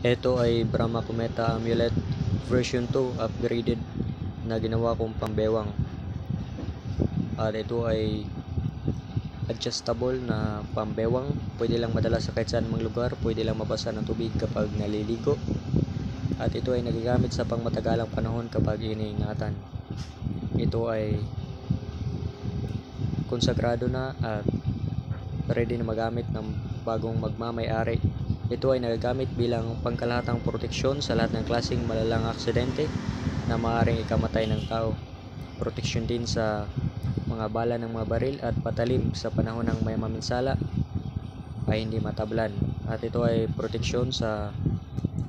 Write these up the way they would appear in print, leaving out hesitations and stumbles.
Ito ay Brahma Cometa Amulet version 2 upgraded na ginawa kong pambewang. At ito ay adjustable na pambewang. Pwede lang madala sa kahit saan mang lugar. Pwede lang mabasa ng tubig kapag naliligo. At ito ay nagagamit sa pangmatagalang panahon kapag iniingatan. Ito ay konsagrado na at ready na magamit ng bagong magmamay-ari. Ito ay nagagamit bilang pangkalahatang proteksyon sa lahat ng klaseng malalang aksidente na maaaring ikamatay ng tao. Proteksyon din sa mga bala ng mga baril at patalim sa panahon ng may maminsala ay hindi matablan. At ito ay proteksyon sa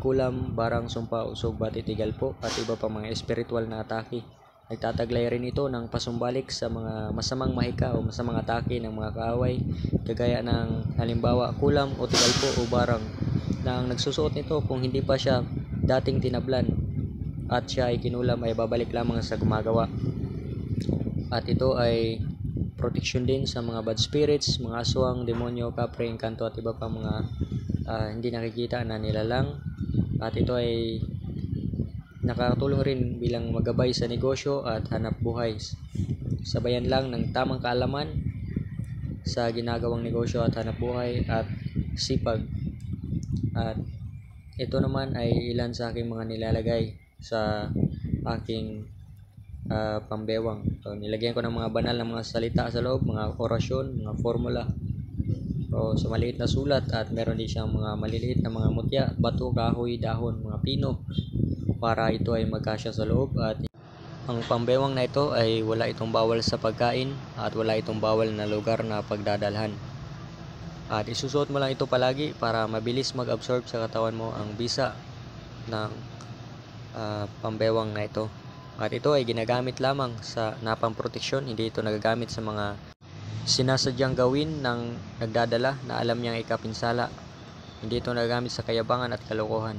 kulam, barang, sumpa, usog, bati, tigalpo at iba pa mga espiritual na atake. Nagtataglay rin ito ng pasumbalik sa mga masamang mahika o masamang atake ng mga kaaway, kagaya ng halimbawa kulam o tigalpo o barang na ang nagsusuot nito kung hindi pa siya dating tinablan at siya ay kinulam ay babalik lamang sa gumagawa. At ito ay protection din sa mga bad spirits, mga aswang, demonyo, kapre, engkanto at iba pa mga hindi nakikita na nilalang. At ito ay nakakatulong rin bilang magabay sa negosyo at hanap buhay. Sabayan lang ng tamang kaalaman sa ginagawang negosyo at hanap buhay at sipag. At ito naman ay ilan sa aking mga nilalagay sa aking pambewang. So, nilagyan ko ng mga banal na mga salita sa loob, mga orasyon, mga formula. So, sa maliit na sulat at meron din siyang mga maliliit na mga mutya, bato, kahoy, dahon, mga pino para ito ay magkasya sa loob. At ang pambewang na ito ay wala itong bawal sa pagkain at wala itong bawal na lugar na pagdadalhan. At isusuot mo lang ito palagi para mabilis mag-absorb sa katawan mo ang bisa ng pambewang na ito. At ito ay ginagamit lamang sa napamproteksyon, hindi ito nagagamit sa mga sinasadyang gawin ng nagdadala na alam niyang ikapinsala. Hindi ito nagagamit sa kayabangan at kalokohan.